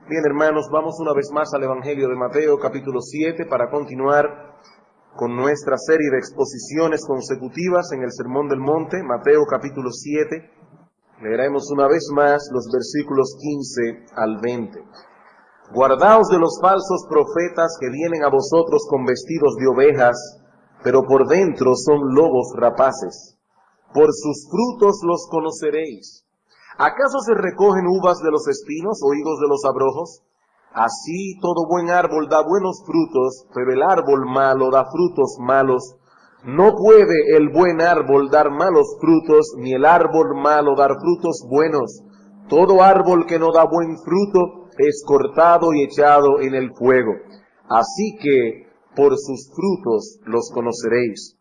Bien, hermanos, vamos una vez más al Evangelio de Mateo, capítulo 7, para continuar con nuestra serie de exposiciones consecutivas en el Sermón del Monte. Mateo, capítulo 7, leeremos una vez más los versículos 15 al 20. Guardaos de los falsos profetas que vienen a vosotros con vestidos de ovejas, pero por dentro son lobos rapaces. Por sus frutos los conoceréis. ¿Acaso se recogen uvas de los espinos o higos de los abrojos? Así todo buen árbol da buenos frutos, pero el árbol malo da frutos malos. No puede el buen árbol dar malos frutos, ni el árbol malo dar frutos buenos. Todo árbol que no da buen fruto es cortado y echado en el fuego. Así que por sus frutos los conoceréis.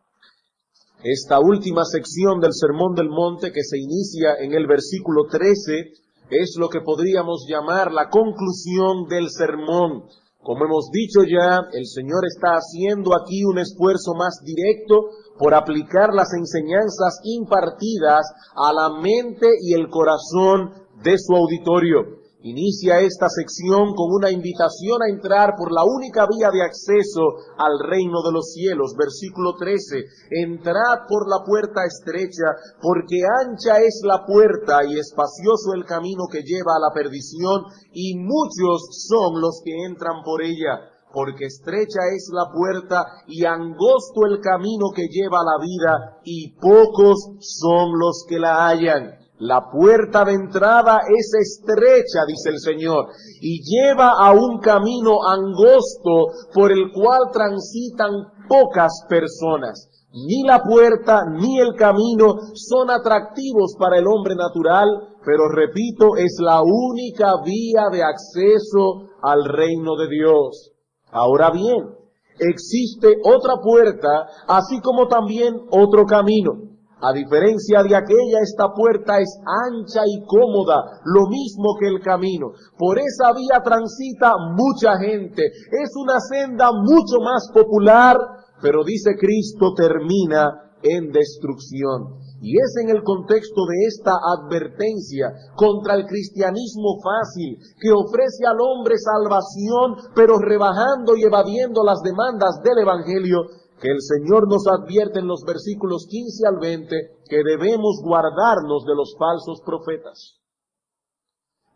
Esta última sección del Sermón del Monte, que se inicia en el versículo 13, es lo que podríamos llamar la conclusión del sermón. Como hemos dicho ya, el Señor está haciendo aquí un esfuerzo más directo por aplicar las enseñanzas impartidas a la mente y el corazón de su auditorio. Inicia esta sección con una invitación a entrar por la única vía de acceso al reino de los cielos. Versículo 13, entrad por la puerta estrecha, porque ancha es la puerta y espacioso el camino que lleva a la perdición, y muchos son los que entran por ella. Porque estrecha es la puerta y angosto el camino que lleva a la vida, y pocos son los que la hallan. La puerta de entrada es estrecha, dice el Señor, y lleva a un camino angosto por el cual transitan pocas personas. Ni la puerta ni el camino son atractivos para el hombre natural, pero repito, es la única vía de acceso al reino de Dios. Ahora bien, existe otra puerta, así como también otro camino. A diferencia de aquella, esta puerta es ancha y cómoda, lo mismo que el camino. Por esa vía transita mucha gente. Es una senda mucho más popular, pero dice Cristo, termina en destrucción. Y es en el contexto de esta advertencia contra el cristianismo fácil, que ofrece al hombre salvación, pero rebajando y evadiendo las demandas del Evangelio, que el Señor nos advierte en los versículos 15 al 20 que debemos guardarnos de los falsos profetas.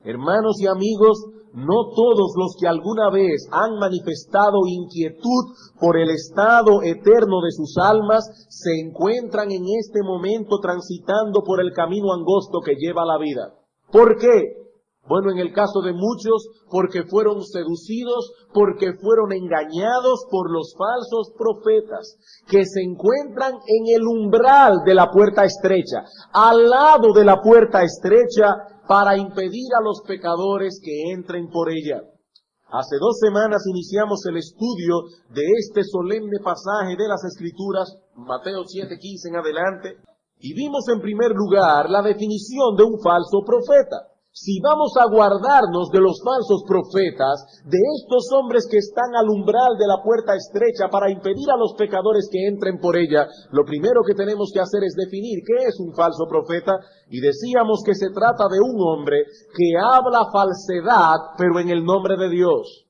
Hermanos y amigos, no todos los que alguna vez han manifestado inquietud por el estado eterno de sus almas se encuentran en este momento transitando por el camino angosto que lleva a la vida. ¿Por qué? Bueno, en el caso de muchos, porque fueron seducidos, porque fueron engañados por los falsos profetas, que se encuentran en el umbral de la puerta estrecha, al lado de la puerta estrecha, para impedir a los pecadores que entren por ella. Hace 2 semanas iniciamos el estudio de este solemne pasaje de las Escrituras, Mateo 7:15 en adelante, y vimos en primer lugar la definición de un falso profeta. Si vamos a guardarnos de los falsos profetas, de estos hombres que están al umbral de la puerta estrecha para impedir a los pecadores que entren por ella, lo primero que tenemos que hacer es definir qué es un falso profeta, y decíamos que se trata de un hombre que habla falsedad, pero en el nombre de Dios.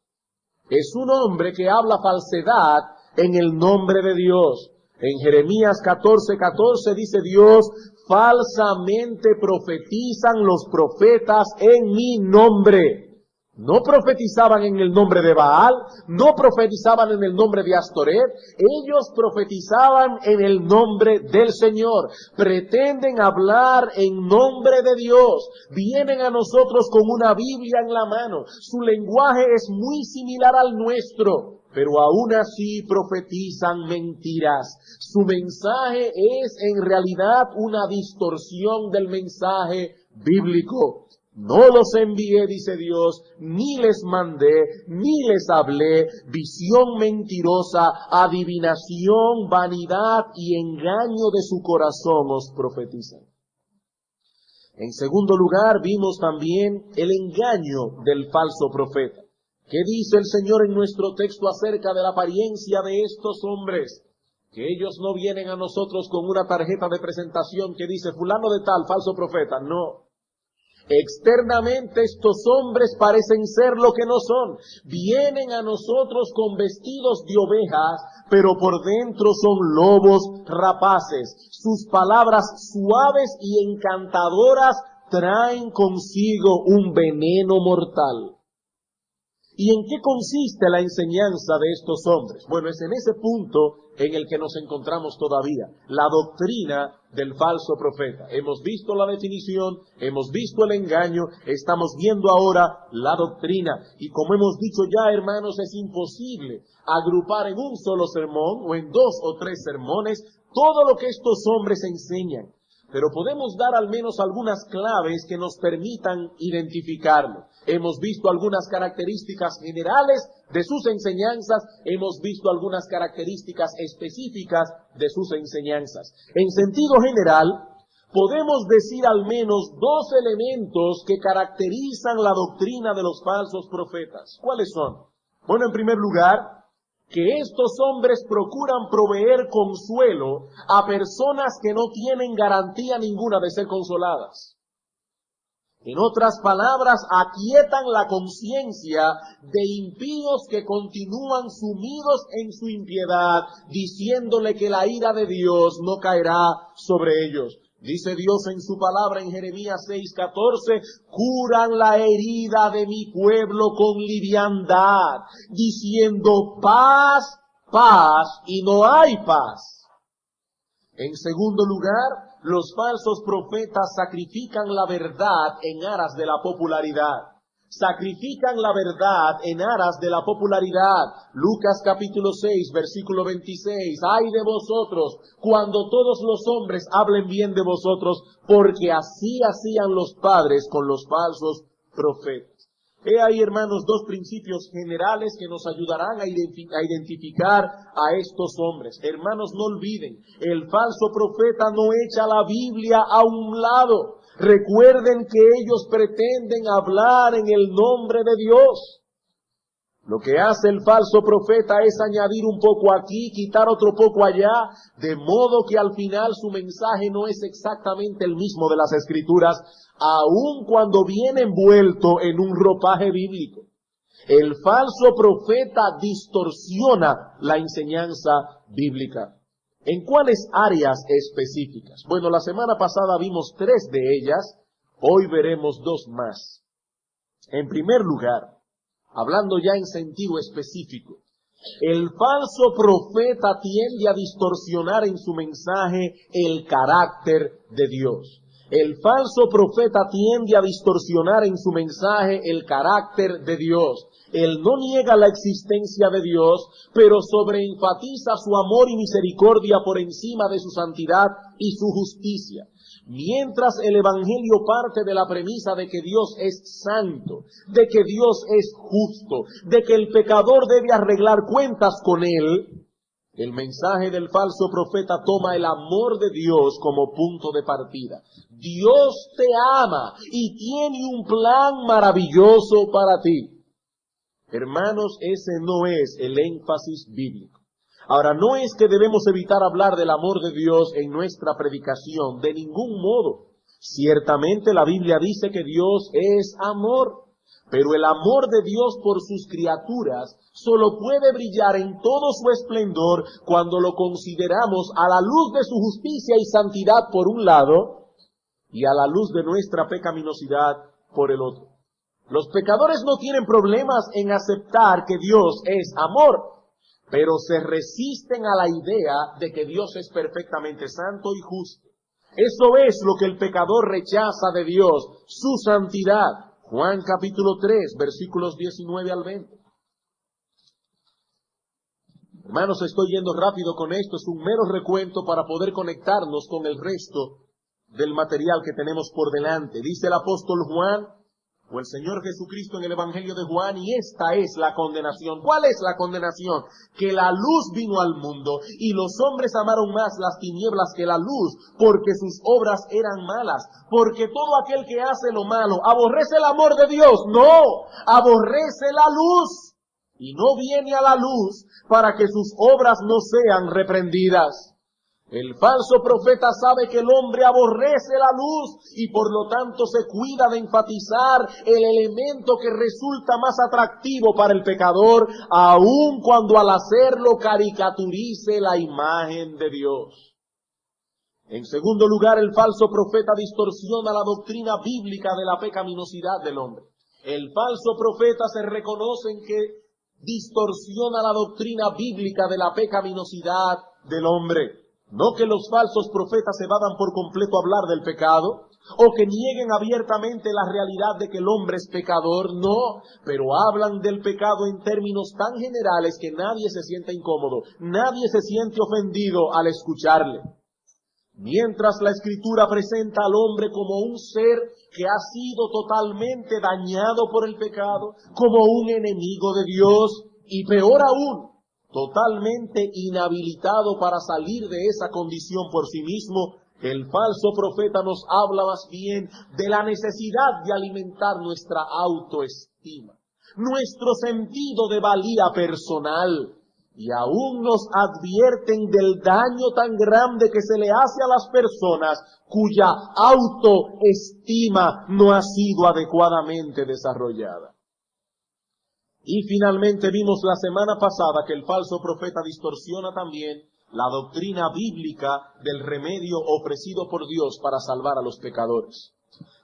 Es un hombre que habla falsedad en el nombre de Dios. En Jeremías 14:14 dice Dios, falsamente profetizan los profetas en mi nombre. No profetizaban en el nombre de Baal, no profetizaban en el nombre de Astoret, ellos profetizaban en el nombre del Señor. Pretenden hablar en nombre de Dios. Vienen a nosotros con una Biblia en la mano. Su lenguaje es muy similar al nuestro, pero aún así profetizan mentiras. Su mensaje es en realidad una distorsión del mensaje bíblico. No los envié, dice Dios, ni les mandé, ni les hablé, visión mentirosa, adivinación, vanidad y engaño de su corazón os profetizan. En segundo lugar, vimos también el engaño del falso profeta. ¿Qué dice el Señor en nuestro texto acerca de la apariencia de estos hombres? Que ellos no vienen a nosotros con una tarjeta de presentación que dice fulano de tal, falso profeta. No. Externamente estos hombres parecen ser lo que no son. Vienen a nosotros con vestidos de ovejas, pero por dentro son lobos rapaces. Sus palabras suaves y encantadoras traen consigo un veneno mortal. ¿Y en qué consiste la enseñanza de estos hombres? Bueno, es en ese punto en el que nos encontramos todavía, la doctrina del falso profeta. Hemos visto la definición, hemos visto el engaño, estamos viendo ahora la doctrina. Y como hemos dicho ya, hermanos, es imposible agrupar en un solo sermón o en 2 o 3 sermones todo lo que estos hombres enseñan. Pero podemos dar al menos algunas claves que nos permitan identificarlo. Hemos visto algunas características generales de sus enseñanzas, hemos visto algunas características específicas de sus enseñanzas. En sentido general, podemos decir al menos 2 elementos que caracterizan la doctrina de los falsos profetas. ¿Cuáles son? Bueno, en primer lugar, que estos hombres procuran proveer consuelo a personas que no tienen garantía ninguna de ser consoladas. En otras palabras, aquietan la conciencia de impíos que continúan sumidos en su impiedad, diciéndole que la ira de Dios no caerá sobre ellos. Dice Dios en su palabra en Jeremías 6:14, curan la herida de mi pueblo con liviandad, diciendo paz, paz, y no hay paz. En segundo lugar, los falsos profetas sacrifican la verdad en aras de la popularidad. Sacrifican la verdad en aras de la popularidad. Lucas capítulo 6, versículo 26. ¡Ay de vosotros, cuando todos los hombres hablen bien de vosotros, porque así hacían los padres con los falsos profetas! He ahí, hermanos, 2 principios generales que nos ayudarán a identificar a estos hombres. Hermanos, no olviden, el falso profeta no echa la Biblia a un lado. Recuerden que ellos pretenden hablar en el nombre de Dios. Lo que hace el falso profeta es añadir un poco aquí, quitar otro poco allá, de modo que al final su mensaje no es exactamente el mismo de las Escrituras, aun cuando viene envuelto en un ropaje bíblico. El falso profeta distorsiona la enseñanza bíblica. ¿En cuáles áreas específicas? Bueno, la semana pasada vimos 3 de ellas, hoy veremos 2 más. En primer lugar, hablando ya en sentido específico, el falso profeta tiende a distorsionar en su mensaje el carácter de Dios. El falso profeta tiende a distorsionar en su mensaje el carácter de Dios. Él no niega la existencia de Dios, pero sobreenfatiza su amor y misericordia por encima de su santidad y su justicia. Mientras el Evangelio parte de la premisa de que Dios es santo, de que Dios es justo, de que el pecador debe arreglar cuentas con Él, el mensaje del falso profeta toma el amor de Dios como punto de partida. Dios te ama y tiene un plan maravilloso para ti. Hermanos, ese no es el énfasis bíblico. Ahora, no es que debemos evitar hablar del amor de Dios en nuestra predicación, de ningún modo. Ciertamente la Biblia dice que Dios es amor, pero el amor de Dios por sus criaturas solo puede brillar en todo su esplendor cuando lo consideramos a la luz de su justicia y santidad por un lado, y a la luz de nuestra pecaminosidad por el otro. Los pecadores no tienen problemas en aceptar que Dios es amor, pero se resisten a la idea de que Dios es perfectamente santo y justo. Eso es lo que el pecador rechaza de Dios, su santidad. Juan capítulo 3, versículos 19 al 20. Hermanos, estoy yendo rápido con esto, es un mero recuento para poder conectarnos con el resto del material que tenemos por delante. Dice el apóstol Juan, o el Señor Jesucristo en el Evangelio de Juan, y esta es la condenación. ¿Cuál es la condenación? Que la luz vino al mundo, y los hombres amaron más las tinieblas que la luz, porque sus obras eran malas. Porque todo aquel que hace lo malo, ¿aborrece el amor de Dios? No, aborrece la luz, y no viene a la luz para que sus obras no sean reprendidas. El falso profeta sabe que el hombre aborrece la luz y por lo tanto se cuida de enfatizar el elemento que resulta más atractivo para el pecador, aun cuando al hacerlo caricaturice la imagen de Dios. En segundo lugar, el falso profeta distorsiona la doctrina bíblica de la pecaminosidad del hombre. El falso profeta se reconoce en que distorsiona la doctrina bíblica de la pecaminosidad del hombre. No que los falsos profetas se vayan por completo a hablar del pecado, o que nieguen abiertamente la realidad de que el hombre es pecador, no, pero hablan del pecado en términos tan generales que nadie se siente incómodo, nadie se siente ofendido al escucharle. Mientras la Escritura presenta al hombre como un ser que ha sido totalmente dañado por el pecado, como un enemigo de Dios, y peor aún, totalmente inhabilitado para salir de esa condición por sí mismo, el falso profeta nos habla más bien de la necesidad de alimentar nuestra autoestima, nuestro sentido de valía personal, y aún nos advierten del daño tan grande que se le hace a las personas cuya autoestima no ha sido adecuadamente desarrollada. Y finalmente vimos la semana pasada que el falso profeta distorsiona también la doctrina bíblica del remedio ofrecido por Dios para salvar a los pecadores.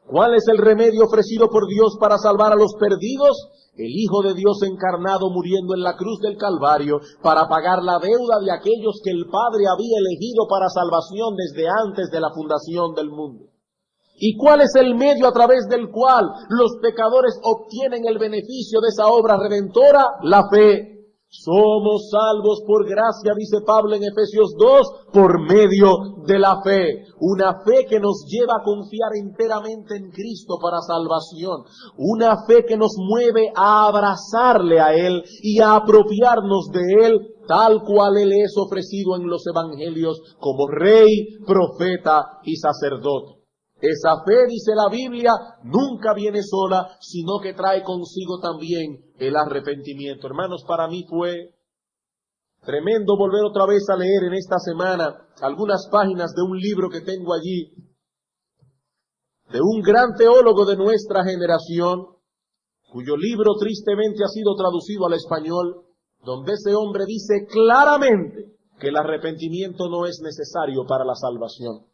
¿Cuál es el remedio ofrecido por Dios para salvar a los perdidos? El Hijo de Dios encarnado muriendo en la cruz del Calvario para pagar la deuda de aquellos que el Padre había elegido para salvación desde antes de la fundación del mundo. ¿Y cuál es el medio a través del cual los pecadores obtienen el beneficio de esa obra redentora? La fe. Somos salvos por gracia, dice Pablo en Efesios 2, por medio de la fe. Una fe que nos lleva a confiar enteramente en Cristo para salvación. Una fe que nos mueve a abrazarle a Él y a apropiarnos de Él tal cual Él es ofrecido en los evangelios como Rey, profeta y sacerdote. Esa fe, dice la Biblia, nunca viene sola, sino que trae consigo también el arrepentimiento. Hermanos, para mí fue tremendo volver otra vez a leer en esta semana algunas páginas de un libro que tengo allí, de un gran teólogo de nuestra generación, cuyo libro tristemente ha sido traducido al español, donde ese hombre dice claramente que el arrepentimiento no es necesario para la salvación.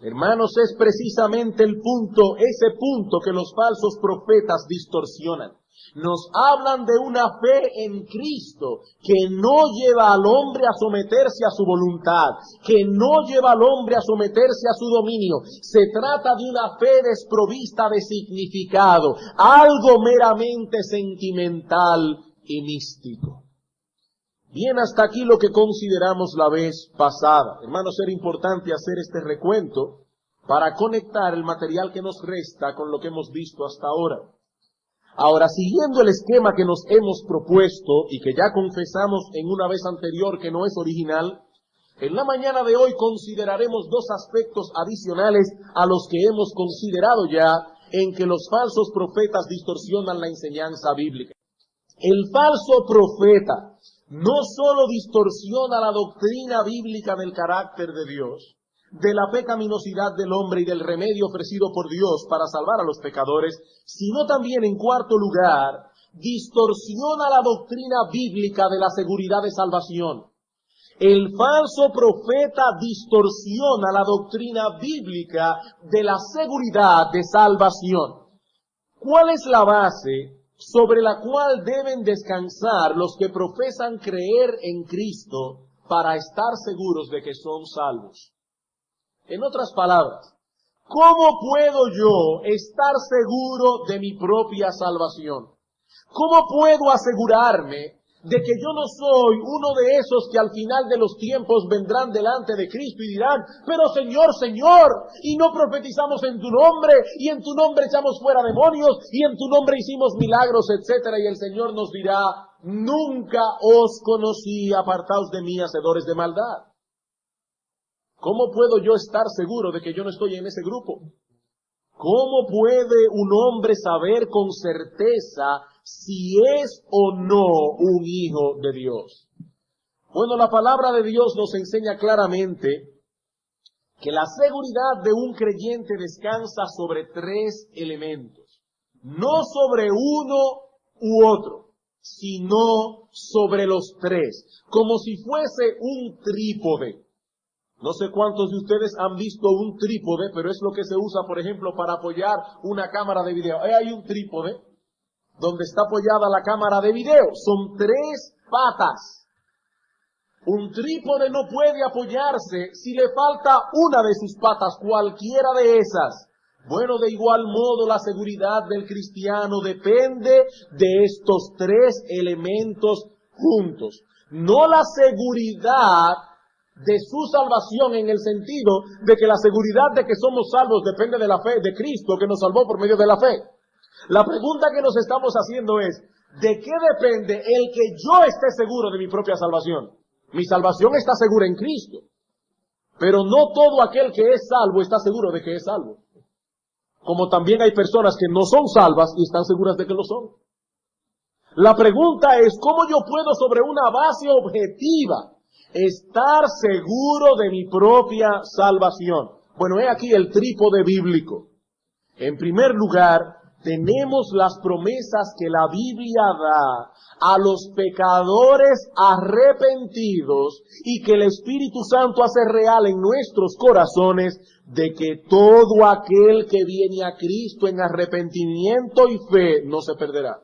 Hermanos, es precisamente ese punto que los falsos profetas distorsionan. Nos hablan de una fe en Cristo que no lleva al hombre a someterse a su voluntad, que no lleva al hombre a someterse a su dominio. Se trata de una fe desprovista de significado, algo meramente sentimental y místico. Bien, hasta aquí lo que consideramos la vez pasada. Hermanos, era importante hacer este recuento para conectar el material que nos resta con lo que hemos visto hasta ahora. Ahora, siguiendo el esquema que nos hemos propuesto y que ya confesamos en una vez anterior que no es original, en la mañana de hoy consideraremos dos aspectos adicionales a los que hemos considerado ya en que los falsos profetas distorsionan la enseñanza bíblica. El falso profeta no solo distorsiona la doctrina bíblica del carácter de Dios, de la pecaminosidad del hombre y del remedio ofrecido por Dios para salvar a los pecadores, sino también, en cuarto lugar, distorsiona la doctrina bíblica de la seguridad de salvación. El falso profeta distorsiona la doctrina bíblica de la seguridad de salvación. ¿Cuál es la base sobre la cual deben descansar los que profesan creer en Cristo para estar seguros de que son salvos? En otras palabras, ¿cómo puedo yo estar seguro de mi propia salvación? ¿Cómo puedo asegurarme de que yo no soy uno de esos que al final de los tiempos vendrán delante de Cristo y dirán, pero Señor, Señor, y no profetizamos en tu nombre, y en tu nombre echamos fuera demonios, y en tu nombre hicimos milagros, etcétera, y el Señor nos dirá, nunca os conocí, apartaos de mí, hacedores de maldad? ¿Cómo puedo yo estar seguro de que yo no estoy en ese grupo? ¿Cómo puede un hombre saber con certeza si es o no un hijo de Dios? Bueno, la palabra de Dios nos enseña claramente que la seguridad de un creyente descansa sobre tres elementos. No sobre uno u otro, sino sobre los tres, como si fuese un trípode. No sé cuántos de ustedes han visto un trípode, pero es lo que se usa, por ejemplo, para apoyar una cámara de video. Hay un trípode donde está apoyada la cámara de video. Son tres patas. Un trípode no puede apoyarse si le falta una de sus patas, cualquiera de esas. Bueno, de igual modo, la seguridad del cristiano depende de estos tres elementos juntos. No la seguridad de su salvación en el sentido de que la seguridad de que somos salvos depende de la fe de Cristo que nos salvó por medio de la fe. La pregunta que nos estamos haciendo es, ¿de qué depende el que yo esté seguro de mi propia salvación? Mi salvación está segura en Cristo, pero no todo aquel que es salvo está seguro de que es salvo. Como también hay personas que no son salvas y están seguras de que lo son. La pregunta es, ¿cómo yo puedo sobre una base objetiva estar seguro de mi propia salvación? Bueno, he aquí el trípode bíblico. En primer lugar, tenemos las promesas que la Biblia da a los pecadores arrepentidos y que el Espíritu Santo hace real en nuestros corazones, de que todo aquel que viene a Cristo en arrepentimiento y fe no se perderá.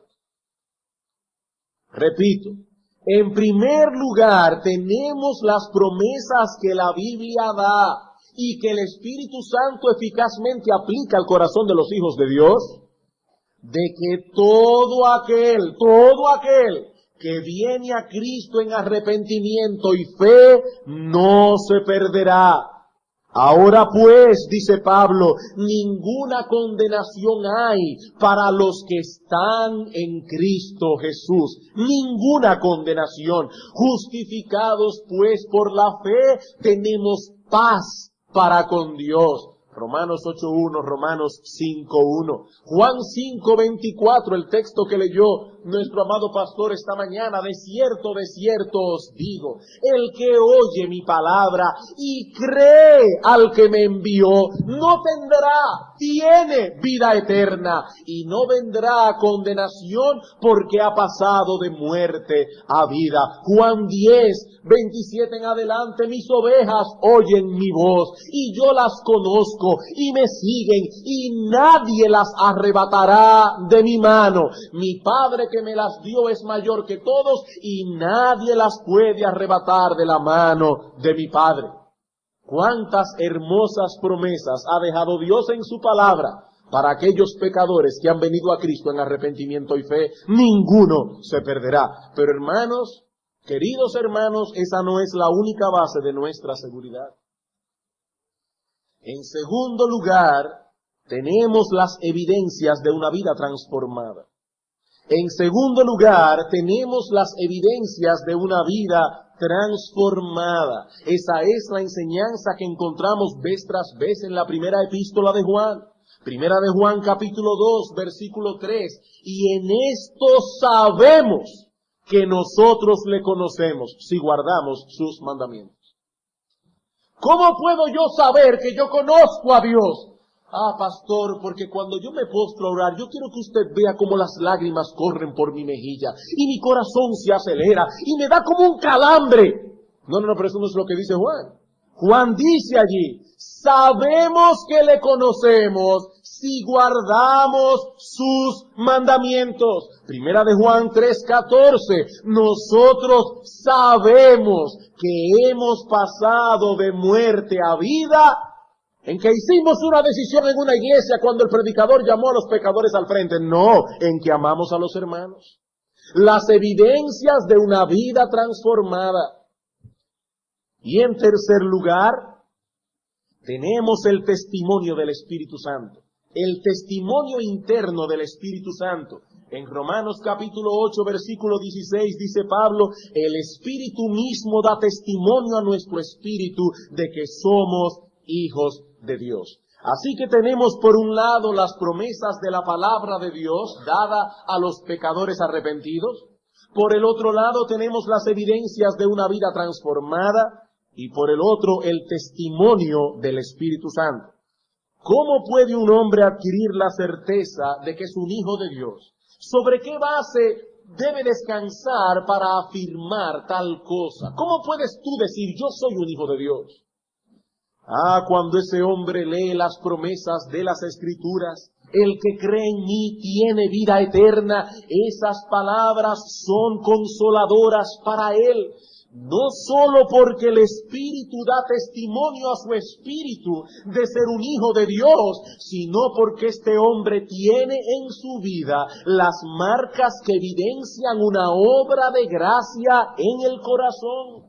Repito, en primer lugar tenemos las promesas que la Biblia da y que el Espíritu Santo eficazmente aplica al corazón de los hijos de Dios, de que todo aquel que viene a Cristo en arrepentimiento y fe no se perderá. Ahora pues, dice Pablo, ninguna condenación hay para los que están en Cristo Jesús. Ninguna condenación. Justificados pues por la fe, tenemos paz para con Dios. Romanos 8.1, Romanos 5.1, Juan 5.24, el texto que leyó nuestro amado pastor esta mañana. De cierto os digo, el que oye mi palabra y cree al que me envió, tiene vida eterna y no vendrá a condenación, porque ha pasado de muerte a vida. Juan 10.27 en adelante, mis ovejas oyen mi voz y yo las conozco y me siguen y nadie las arrebatará de mi mano. Mi Padre que me las dio es mayor que todos y nadie las puede arrebatar de la mano de mi Padre. Cuántas hermosas promesas ha dejado Dios en su palabra para aquellos pecadores que han venido a Cristo en arrepentimiento y fe. Ninguno se perderá. Pero hermanos, queridos hermanos, esa no es la única base de nuestra seguridad. En segundo lugar, tenemos las evidencias de una vida transformada. En segundo lugar, tenemos las evidencias de una vida transformada. Esa es la enseñanza que encontramos vez tras vez en la primera epístola de Juan. Primera de Juan capítulo 2, versículo 3. Y en esto sabemos que nosotros le conocemos, si guardamos sus mandamientos. ¿Cómo puedo yo saber que yo conozco a Dios? Ah, pastor, porque cuando yo me postro a orar, yo quiero que usted vea cómo las lágrimas corren por mi mejilla y mi corazón se acelera y me da como un calambre. No, pero eso no es lo que dice Juan. Juan dice allí, sabemos que le conocemos si guardamos sus mandamientos. Primera de Juan 3:14, nosotros sabemos que hemos pasado de muerte a vida, en que hicimos una decisión en una iglesia cuando el predicador llamó a los pecadores al frente. No, en que amamos a los hermanos. Las evidencias de una vida transformada. Y en tercer lugar, tenemos el testimonio del Espíritu Santo. El testimonio interno del Espíritu Santo. En Romanos capítulo 8, versículo 16, dice Pablo, el Espíritu mismo da testimonio a nuestro espíritu de que somos hijos de Dios. Así que tenemos por un lado las promesas de la palabra de Dios dada a los pecadores arrepentidos. Por el otro lado tenemos las evidencias de una vida transformada y por el otro el testimonio del Espíritu Santo. ¿Cómo puede un hombre adquirir la certeza de que es un hijo de Dios? ¿Sobre qué base debe descansar para afirmar tal cosa? ¿Cómo puedes tú decir yo soy un hijo de Dios? Cuando ese hombre lee las promesas de las Escrituras, el que cree en mí tiene vida eterna. Esas palabras son consoladoras para él. No solo porque el Espíritu da testimonio a su espíritu de ser un hijo de Dios, sino porque este hombre tiene en su vida las marcas que evidencian una obra de gracia en el corazón.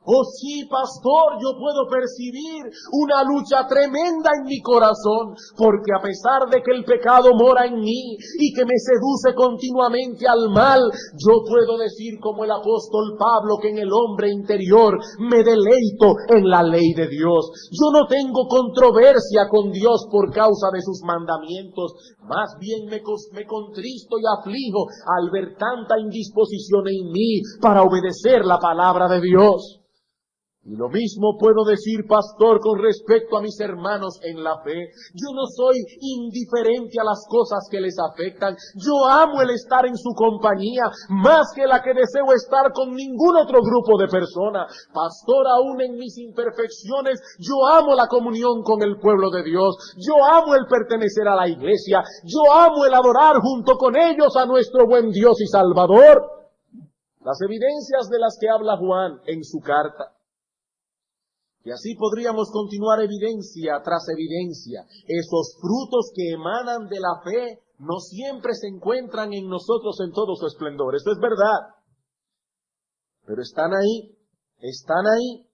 Oh sí, pastor, yo puedo percibir una lucha tremenda en mi corazón, porque a pesar de que el pecado mora en mí y que me seduce continuamente al mal, yo puedo decir como el apóstol Pablo que en el hombre interior me deleito en la ley de Dios. Yo no tengo controversia con Dios por causa de sus mandamientos, más bien me contristo y aflijo al ver tanta indisposición en mí para obedecer la palabra de Dios. Y lo mismo puedo decir, pastor, con respecto a mis hermanos en la fe. Yo no soy indiferente a las cosas que les afectan. Yo amo el estar en su compañía, más que la que deseo estar con ningún otro grupo de personas. Pastor, aún en mis imperfecciones, yo amo la comunión con el pueblo de Dios. Yo amo el pertenecer a la iglesia. Yo amo el adorar junto con ellos a nuestro buen Dios y Salvador. Las evidencias de las que habla Juan en su carta. Y así podríamos continuar evidencia tras evidencia. Esos frutos que emanan de la fe no siempre se encuentran en nosotros en todo su esplendor. Esto es verdad. Pero están ahí.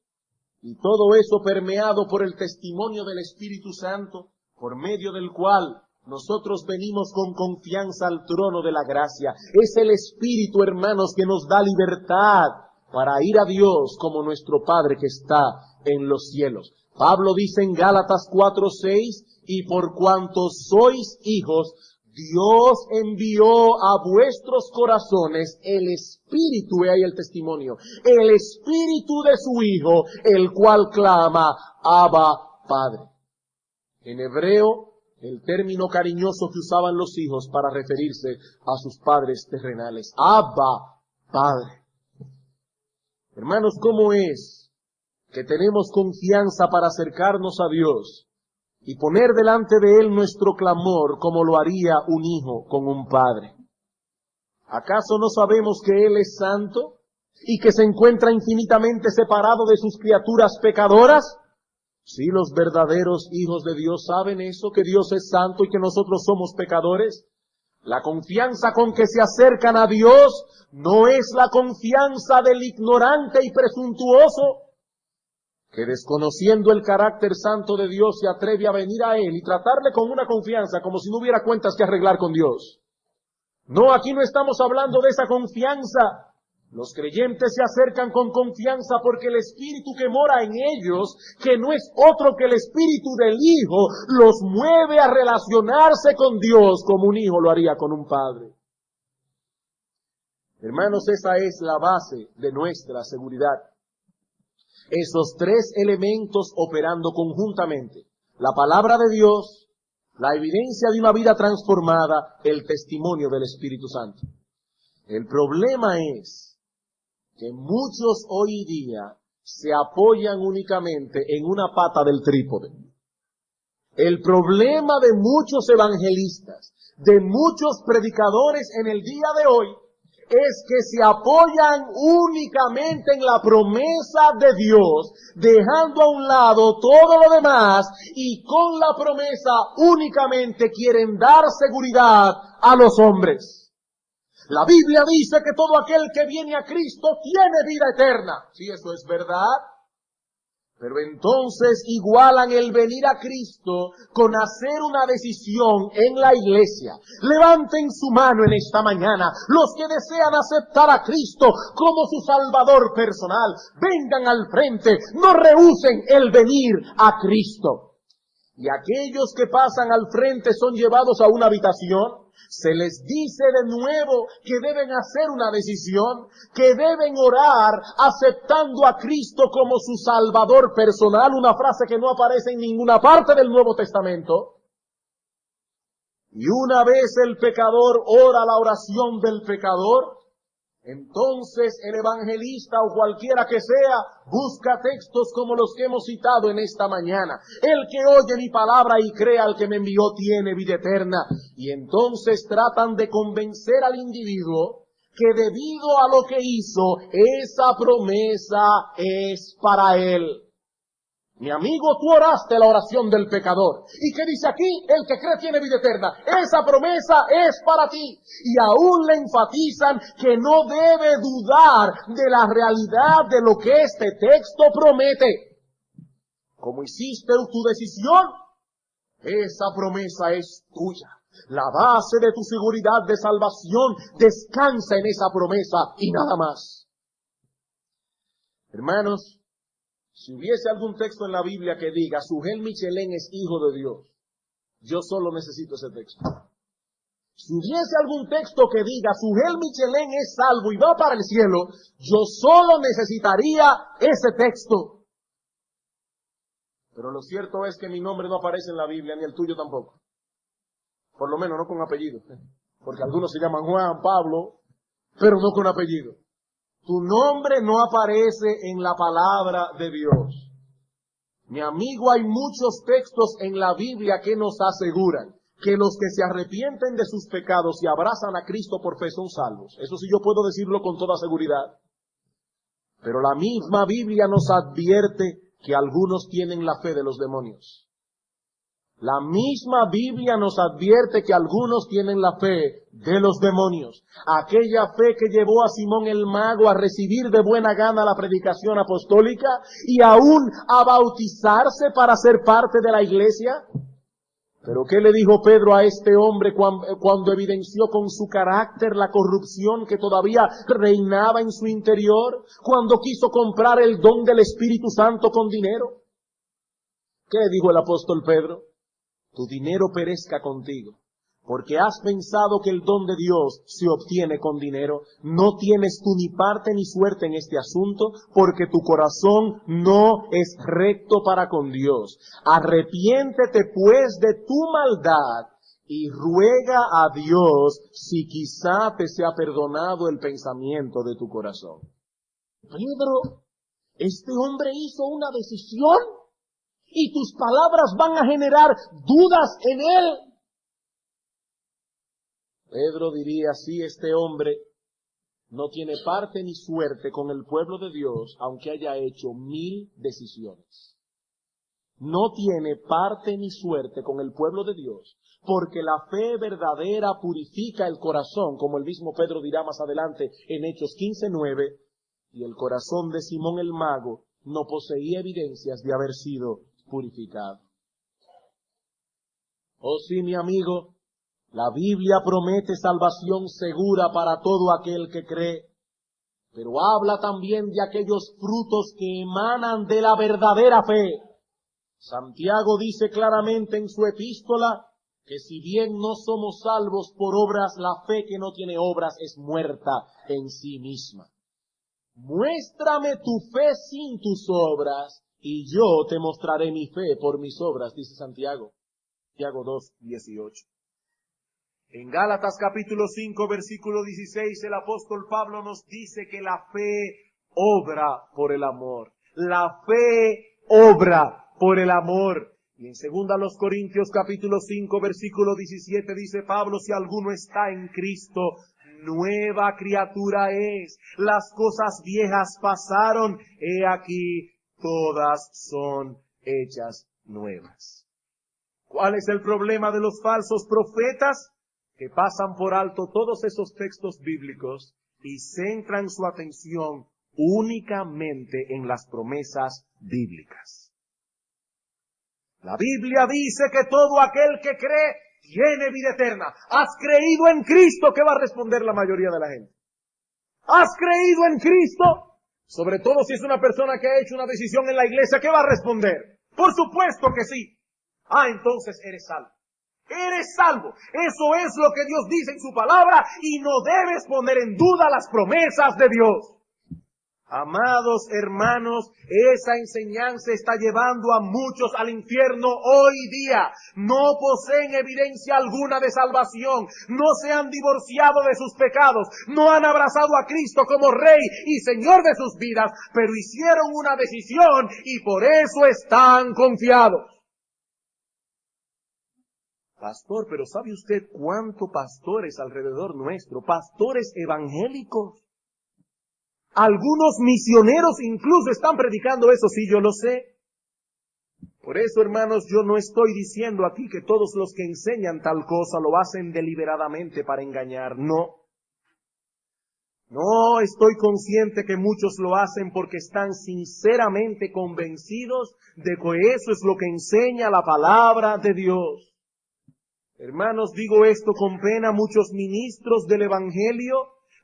Y todo eso permeado por el testimonio del Espíritu Santo, por medio del cual nosotros venimos con confianza al trono de la gracia. Es el Espíritu, hermanos, que nos da libertad para ir a Dios como nuestro Padre que está en los cielos. Pablo dice en Gálatas 4:6, y por cuanto sois hijos, Dios envió a vuestros corazones el Espíritu, y ahí el testimonio, el Espíritu de su Hijo, el cual clama, Abba, Padre. En hebreo, el término cariñoso que usaban los hijos para referirse a sus padres terrenales, Abba, Padre. Hermanos, ¿cómo es que tenemos confianza para acercarnos a Dios y poner delante de Él nuestro clamor como lo haría un hijo con un padre? ¿Acaso no sabemos que Él es santo y que se encuentra infinitamente separado de sus criaturas pecadoras? Sí, los verdaderos hijos de Dios saben eso, que Dios es santo y que nosotros somos pecadores. La confianza con que se acercan a Dios no es la confianza del ignorante y presuntuoso, que desconociendo el carácter santo de Dios se atreve a venir a Él y tratarle con una confianza como si no hubiera cuentas que arreglar con Dios. No, aquí no estamos hablando de esa confianza. Los creyentes se acercan con confianza porque el Espíritu que mora en ellos, que no es otro que el Espíritu del Hijo, los mueve a relacionarse con Dios como un hijo lo haría con un padre. Hermanos, esa es la base de nuestra seguridad. Esos tres elementos operando conjuntamente: la palabra de Dios, la evidencia de una vida transformada, el testimonio del Espíritu Santo. El problema es que muchos hoy día se apoyan únicamente en una pata del trípode. El problema de muchos evangelistas, de muchos predicadores en el día de hoy, es que se apoyan únicamente en la promesa de Dios, dejando a un lado todo lo demás, y con la promesa únicamente quieren dar seguridad a los hombres. La Biblia dice que todo aquel que viene a Cristo tiene vida eterna. Sí, eso es verdad. Pero entonces igualan el venir a Cristo con hacer una decisión en la iglesia. Levanten su mano en esta mañana los que desean aceptar a Cristo como su Salvador personal. Vengan al frente, no rehúsen el venir a Cristo. Y aquellos que pasan al frente son llevados a una habitación, Se les dice de nuevo que deben hacer una decisión, que deben orar aceptando a Cristo como su Salvador personal, una frase que no aparece en ninguna parte del Nuevo Testamento. Y una vez el pecador ora la oración del pecador, entonces el evangelista o cualquiera que sea busca textos como los que hemos citado en esta mañana. El que oye mi palabra y crea al que me envió tiene vida eterna. Y entonces tratan de convencer al individuo que debido a lo que hizo, esa promesa es para él. Mi amigo, tú oraste la oración del pecador. ¿Y qué dice aquí? El que cree tiene vida eterna. Esa promesa es para ti. Y aún le enfatizan que no debe dudar de la realidad de lo que este texto promete. Como hiciste tu decisión, esa promesa es tuya. La base de tu seguridad de salvación descansa en esa promesa y nada más. Hermanos, si hubiese algún texto en la Biblia que diga, Sugel Michelén es hijo de Dios, yo solo necesito ese texto. Si hubiese algún texto que diga, Sugel Michelén es salvo y va para el cielo, yo solo necesitaría ese texto. Pero lo cierto es que mi nombre no aparece en la Biblia, ni el tuyo tampoco. Por lo menos no con apellido. Porque algunos se llaman Juan, Pablo, pero no con apellido. Tu nombre no aparece en la palabra de Dios. Mi amigo, hay muchos textos en la Biblia que nos aseguran que los que se arrepienten de sus pecados y abrazan a Cristo por fe son salvos. Eso sí yo puedo decirlo con toda seguridad. Pero la misma Biblia nos advierte que algunos tienen la fe de los demonios. La misma Biblia nos advierte que algunos tienen la fe de los demonios. Aquella fe que llevó a Simón el Mago a recibir de buena gana la predicación apostólica y aún a bautizarse para ser parte de la iglesia. Pero ¿qué le dijo Pedro a este hombre cuando evidenció con su carácter la corrupción que todavía reinaba en su interior? Cuando quiso comprar el don del Espíritu Santo con dinero. ¿Qué dijo el apóstol Pedro? Tu dinero perezca contigo, porque has pensado que el don de Dios se obtiene con dinero. No tienes tú ni parte ni suerte en este asunto, porque tu corazón no es recto para con Dios. Arrepiéntete pues de tu maldad y ruega a Dios si quizá te sea perdonado el pensamiento de tu corazón. Pedro, este hombre hizo una decisión. Y tus palabras van a generar dudas en él. Pedro diría, sí, este hombre no tiene parte ni suerte con el pueblo de Dios, aunque haya hecho 1000 decisiones. No tiene parte ni suerte con el pueblo de Dios, porque la fe verdadera purifica el corazón, como el mismo Pedro dirá más adelante en Hechos 15:9, y el corazón de Simón el Mago no poseía evidencias de haber sido purificado. Oh sí, mi amigo, la Biblia promete salvación segura para todo aquel que cree, pero habla también de aquellos frutos que emanan de la verdadera fe. Santiago dice claramente en su epístola que si bien no somos salvos por obras, la fe que no tiene obras es muerta en sí misma. Muéstrame tu fe sin tus obras, y yo te mostraré mi fe por mis obras, dice Santiago. Santiago 2:18. En Gálatas capítulo 5, versículo 16, el apóstol Pablo nos dice que la fe obra por el amor. La fe obra por el amor. Y en 2 Corintios capítulo 5, versículo 17 dice Pablo, si alguno está en Cristo, nueva criatura es. Las cosas viejas pasaron, he aquí, todas son hechas nuevas. ¿Cuál es el problema de los falsos profetas? Que pasan por alto todos esos textos bíblicos y centran su atención únicamente en las promesas bíblicas. La Biblia dice que todo aquel que cree tiene vida eterna. ¿Has creído en Cristo? ¿Qué va a responder la mayoría de la gente? ¿Has creído en Cristo? Sobre todo si es una persona que ha hecho una decisión en la iglesia, ¿qué va a responder? Por supuesto que sí. Entonces eres salvo. Eres salvo. Eso es lo que Dios dice en su palabra y no debes poner en duda las promesas de Dios. Amados hermanos, esa enseñanza está llevando a muchos al infierno hoy día. No poseen evidencia alguna de salvación, no se han divorciado de sus pecados, no han abrazado a Cristo como Rey y Señor de sus vidas, pero hicieron una decisión y por eso están confiados. Pastor, pero ¿sabe usted cuántos pastores alrededor nuestro, pastores evangélicos? Algunos misioneros incluso están predicando eso, sí, yo lo sé. Por eso, hermanos, yo no estoy diciendo aquí que todos los que enseñan tal cosa lo hacen deliberadamente para engañar, no. No, estoy consciente que muchos lo hacen porque están sinceramente convencidos de que eso es lo que enseña la palabra de Dios. Hermanos, digo esto con pena, muchos ministros del Evangelio,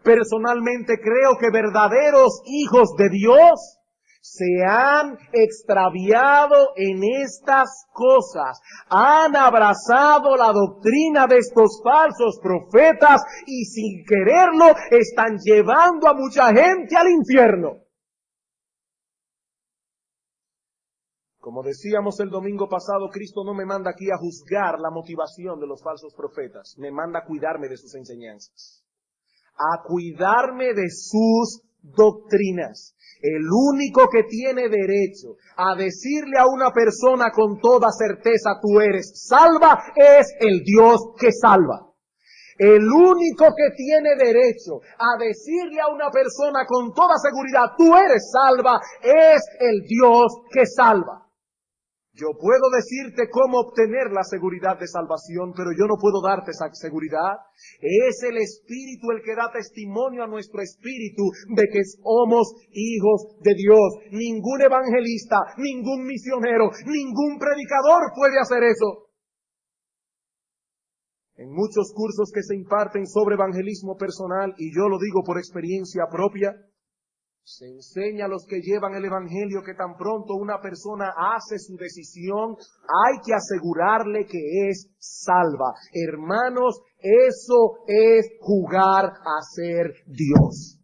personalmente creo que verdaderos hijos de Dios se han extraviado en estas cosas, han abrazado la doctrina de estos falsos profetas y sin quererlo están llevando a mucha gente al infierno. Como decíamos el domingo pasado, Cristo no me manda aquí a juzgar la motivación de los falsos profetas, me manda a cuidarme de sus enseñanzas, a cuidarme de sus doctrinas. El único que tiene derecho a decirle a una persona con toda certeza tú eres salva es el Dios que salva. El único que tiene derecho a decirle a una persona con toda seguridad tú eres salva es el Dios que salva. Yo puedo decirte cómo obtener la seguridad de salvación, pero yo no puedo darte esa seguridad. Es el Espíritu el que da testimonio a nuestro espíritu de que somos hijos de Dios. Ningún evangelista, ningún misionero, ningún predicador puede hacer eso. En muchos cursos que se imparten sobre evangelismo personal, y yo lo digo por experiencia propia, se enseña a los que llevan el evangelio que tan pronto una persona hace su decisión, hay que asegurarle que es salva. Hermanos, eso es jugar a ser Dios.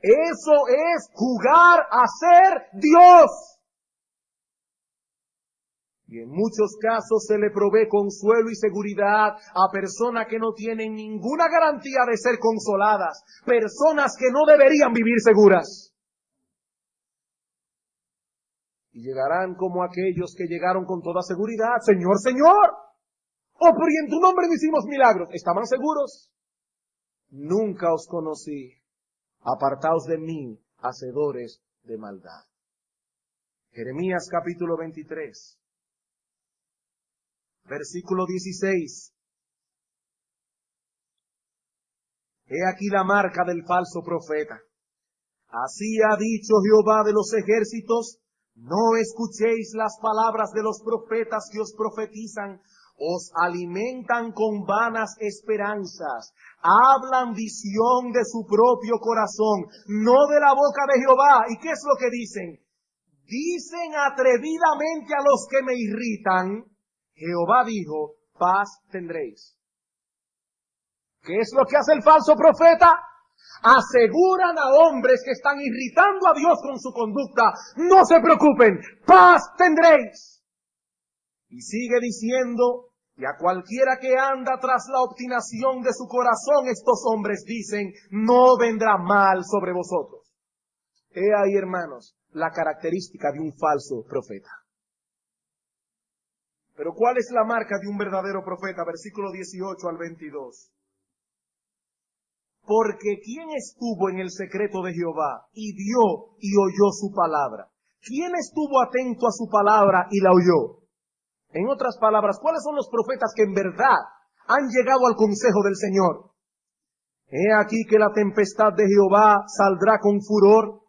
Eso es jugar a ser Dios. Y en muchos casos se le provee consuelo y seguridad a personas que no tienen ninguna garantía de ser consoladas, personas que no deberían vivir seguras. Y llegarán como aquellos que llegaron con toda seguridad, Señor, Señor, oh, pero y en tu nombre no hicimos milagros. ¿Estaban seguros? Nunca os conocí, apartaos de mí, hacedores de maldad. Jeremías capítulo 23. Versículo 16. He aquí la marca del falso profeta. Así ha dicho Jehová de los ejércitos, no escuchéis las palabras de los profetas que os profetizan, os alimentan con vanas esperanzas, hablan visión de su propio corazón, no de la boca de Jehová. ¿Y qué es lo que dicen? Dicen atrevidamente a los que me irritan, Jehová dijo, paz tendréis. ¿Qué es lo que hace el falso profeta? Aseguran a hombres que están irritando a Dios con su conducta, no se preocupen, paz tendréis. Y sigue diciendo, y a cualquiera que anda tras la obstinación de su corazón, estos hombres dicen, no vendrá mal sobre vosotros. He ahí, hermanos, la característica de un falso profeta. Pero ¿cuál es la marca de un verdadero profeta? Versículo 18 al 22. Porque ¿quién estuvo en el secreto de Jehová y vio y oyó su palabra? ¿Quién estuvo atento a su palabra y la oyó? En otras palabras, ¿cuáles son los profetas que en verdad han llegado al consejo del Señor? He aquí que la tempestad de Jehová saldrá con furor,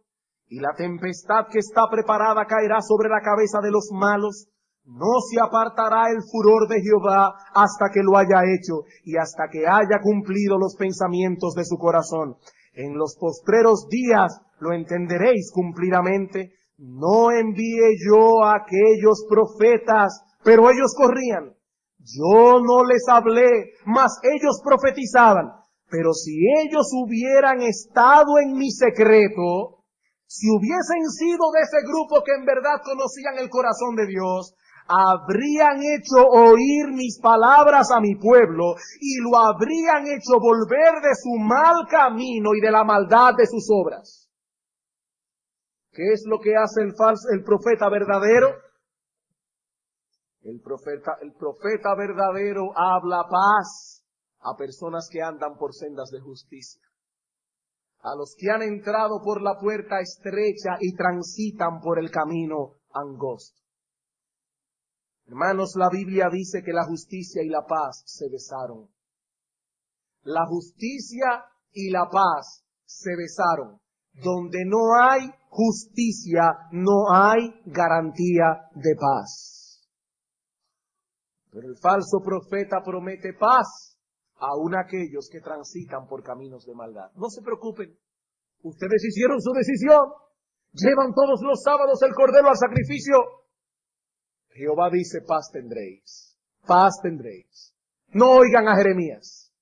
y la tempestad que está preparada caerá sobre la cabeza de los malos. No se apartará el furor de Jehová hasta que lo haya hecho y hasta que haya cumplido los pensamientos de su corazón. En los postreros días lo entenderéis cumplidamente. No envié yo a aquellos profetas, pero ellos corrían. Yo no les hablé, mas ellos profetizaban. Pero si ellos hubieran estado en mi secreto, si hubiesen sido de ese grupo que en verdad conocían el corazón de Dios, habrían hecho oír mis palabras a mi pueblo y lo habrían hecho volver de su mal camino y de la maldad de sus obras. ¿Qué es lo que hace el profeta verdadero? El profeta verdadero habla paz a personas que andan por sendas de justicia, a los que han entrado por la puerta estrecha y transitan por el camino angosto. Hermanos, la Biblia dice que la justicia y la paz se besaron. La justicia y la paz se besaron. Donde no hay justicia, no hay garantía de paz. Pero el falso profeta promete paz aun a aquellos que transitan por caminos de maldad. No se preocupen. Ustedes hicieron su decisión. Llevan todos los sábados el cordero al sacrificio. Jehová dice, paz tendréis. Paz tendréis. No oigan a Jeremías.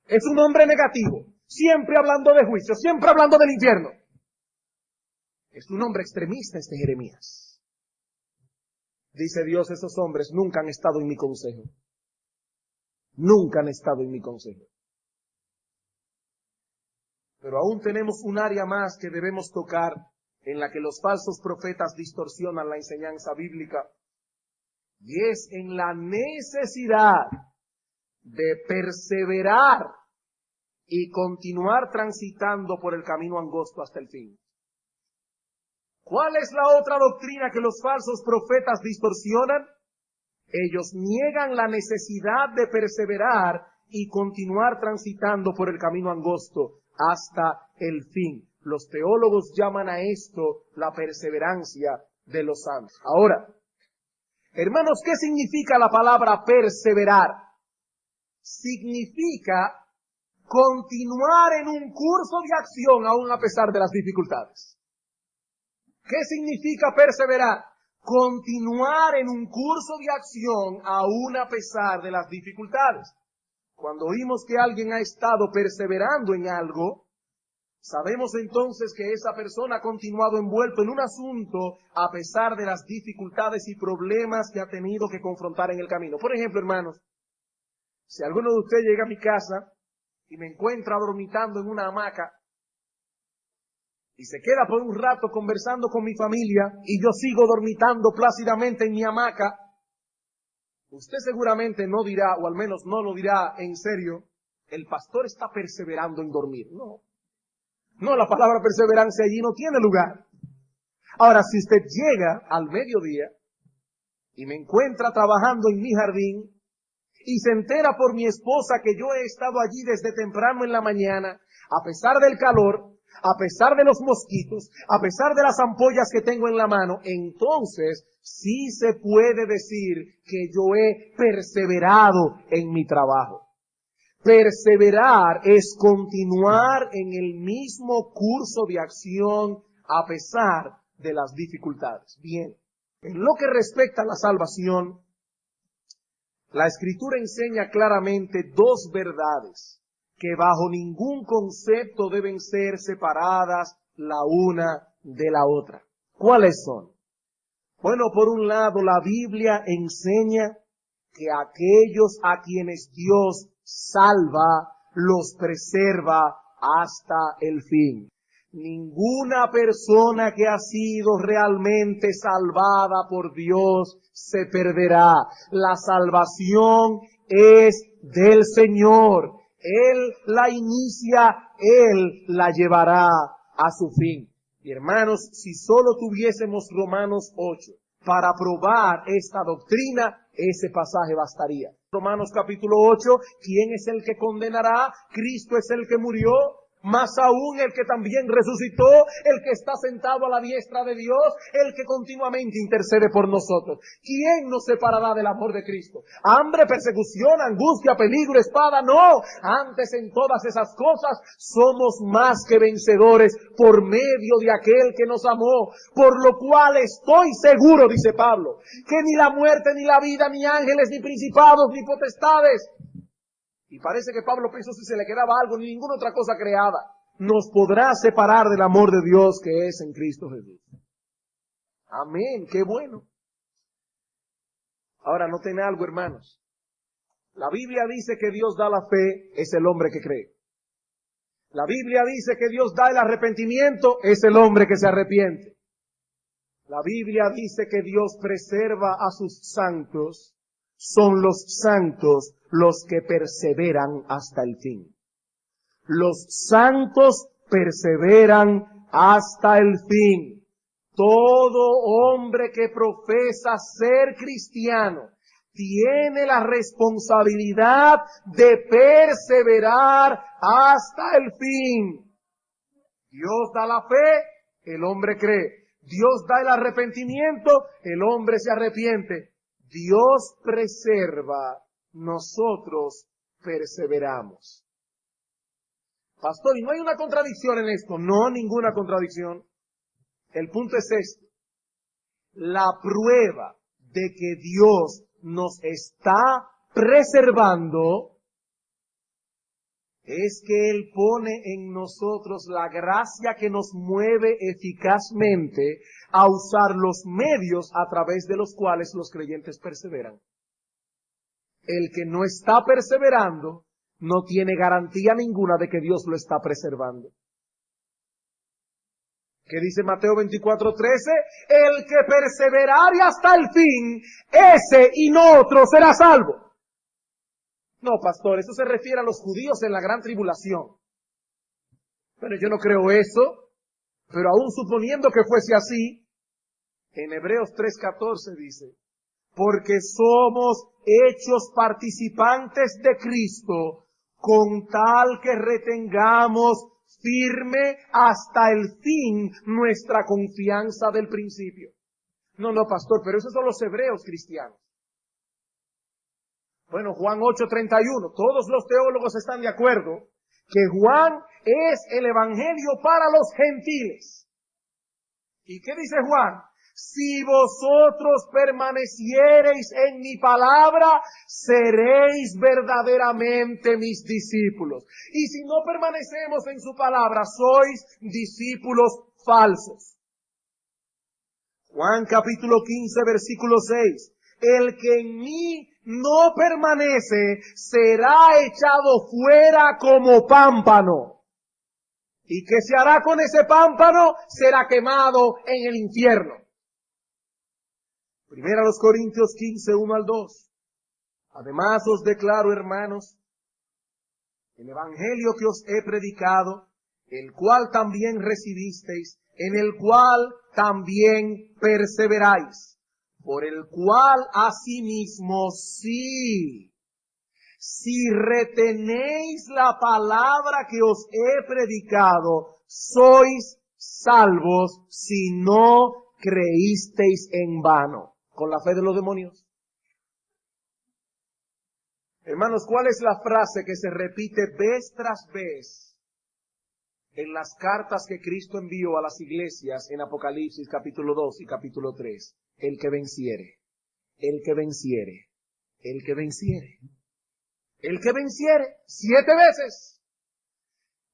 Es un hombre negativo. Siempre hablando de juicio. Siempre hablando del infierno. Es un hombre extremista este Jeremías. Dice Dios, esos hombres nunca han estado en mi consejo. Nunca han estado en mi consejo. Pero aún tenemos un área más que debemos tocar en la que los falsos profetas distorsionan la enseñanza bíblica. Y es en la necesidad de perseverar y continuar transitando por el camino angosto hasta el fin. ¿Cuál es la otra doctrina que los falsos profetas distorsionan? Ellos niegan la necesidad de perseverar y continuar transitando por el camino angosto hasta el fin. Los teólogos llaman a esto la perseverancia de los santos. Ahora, hermanos, ¿qué significa la palabra perseverar? Significa continuar en un curso de acción aún a pesar de las dificultades. ¿Qué significa perseverar? Continuar en un curso de acción aún a pesar de las dificultades. Cuando oímos que alguien ha estado perseverando en algo, sabemos entonces que esa persona ha continuado envuelto en un asunto a pesar de las dificultades y problemas que ha tenido que confrontar en el camino. Por ejemplo, hermanos, si alguno de ustedes llega a mi casa y me encuentra dormitando en una hamaca y se queda por un rato conversando con mi familia y yo sigo dormitando plácidamente en mi hamaca, usted seguramente no dirá, o al menos no lo dirá en serio, el pastor está perseverando en dormir. No, la palabra perseverancia allí no tiene lugar. Ahora, si usted llega al mediodía y me encuentra trabajando en mi jardín y se entera por mi esposa que yo he estado allí desde temprano en la mañana, a pesar del calor, a pesar de los mosquitos, a pesar de las ampollas que tengo en la mano, entonces sí se puede decir que yo he perseverado en mi trabajo. Perseverar es continuar en el mismo curso de acción a pesar de las dificultades. Bien, en lo que respecta a la salvación, la Escritura enseña claramente dos verdades que bajo ningún concepto deben ser separadas la una de la otra. ¿Cuáles son? Bueno, por un lado, la Biblia enseña que aquellos a quienes Dios salva, los preserva hasta el fin. Ninguna persona que ha sido realmente salvada por Dios se perderá. La salvación es del Señor. Él la inicia, Él la llevará a su fin. Y hermanos, si solo tuviésemos Romanos 8 para probar esta doctrina, ese pasaje bastaría. Romanos capítulo 8, ¿quién es el que condenará? Cristo es el que murió. Más aún el que también resucitó, el que está sentado a la diestra de Dios, el que continuamente intercede por nosotros. ¿Quién nos separará del amor de Cristo? ¿Hambre, persecución, angustia, peligro, espada? No. Antes en todas esas cosas somos más que vencedores por medio de aquel que nos amó. Por lo cual estoy seguro, dice Pablo, que ni la muerte, ni la vida, ni ángeles, ni principados, ni potestades. Y parece que Pablo pensó si se le quedaba algo, ni ninguna otra cosa creada nos podrá separar del amor de Dios que es en Cristo Jesús. Amén, qué bueno. Ahora noten algo, hermanos. La Biblia dice que Dios da la fe, es el hombre que cree. La Biblia dice que Dios da el arrepentimiento, es el hombre que se arrepiente. La Biblia dice que Dios preserva a sus santos, son los santos los que perseveran hasta el fin. Los santos perseveran hasta el fin. Todo hombre que profesa ser cristiano tiene la responsabilidad de perseverar hasta el fin. Dios da la fe, el hombre cree. Dios da el arrepentimiento, el hombre se arrepiente. Dios preserva, nosotros perseveramos. Pastor, ¿y no hay una contradicción en esto? No, ninguna contradicción. El punto es esto. La prueba de que Dios nos está preservando es que Él pone en nosotros la gracia que nos mueve eficazmente a usar los medios a través de los cuales los creyentes perseveran. El que no está perseverando no tiene garantía ninguna de que Dios lo está preservando. ¿Qué dice Mateo 24:13? El que perseverare hasta el fin, ese y no otro será salvo. No, pastor, eso se refiere a los judíos en la gran tribulación. Bueno, yo no creo eso, pero aún suponiendo que fuese así, en Hebreos 3:14 dice, porque somos hechos participantes de Cristo, con tal que retengamos firme hasta el fin nuestra confianza del principio. No, pastor, pero esos son los hebreos cristianos. Bueno, Juan 8:31, todos los teólogos están de acuerdo que Juan es el evangelio para los gentiles. ¿Y qué dice Juan? Si vosotros permaneciereis en mi palabra, seréis verdaderamente mis discípulos. Y si no permanecemos en su palabra, sois discípulos falsos. Juan capítulo 15, versículo 6. El que en mí no permanece será echado fuera como pámpano. ¿Y qué se hará con ese pámpano? Será quemado en el infierno. Primera los Corintios 15, 1 al 2. Además os declaro, hermanos, el evangelio que os he predicado, el cual también recibisteis, en el cual también perseveráis, por el cual asimismo si retenéis la palabra que os he predicado, sois salvos si no creísteis en vano. Con la fe de los demonios. Hermanos, ¿cuál es la frase que se repite vez tras vez en las cartas que Cristo envió a las iglesias en Apocalipsis capítulo 2 y capítulo 3? El que venciere, el que venciere, el que venciere, el que venciere, 7 veces.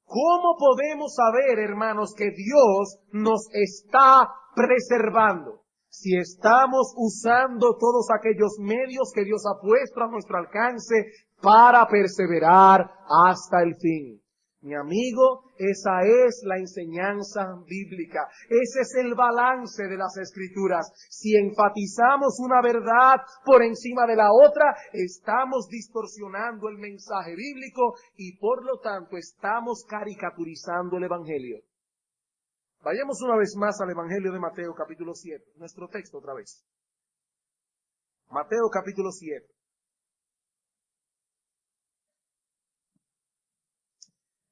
¿Cómo podemos saber, hermanos, que Dios nos está preservando? Si estamos usando todos aquellos medios que Dios ha puesto a nuestro alcance para perseverar hasta el fin. Mi amigo, esa es la enseñanza bíblica. Ese es el balance de las Escrituras. Si enfatizamos una verdad por encima de la otra, estamos distorsionando el mensaje bíblico y por lo tanto estamos caricaturizando el Evangelio. Vayamos una vez más al Evangelio de Mateo capítulo 7, nuestro texto otra vez. Mateo capítulo 7.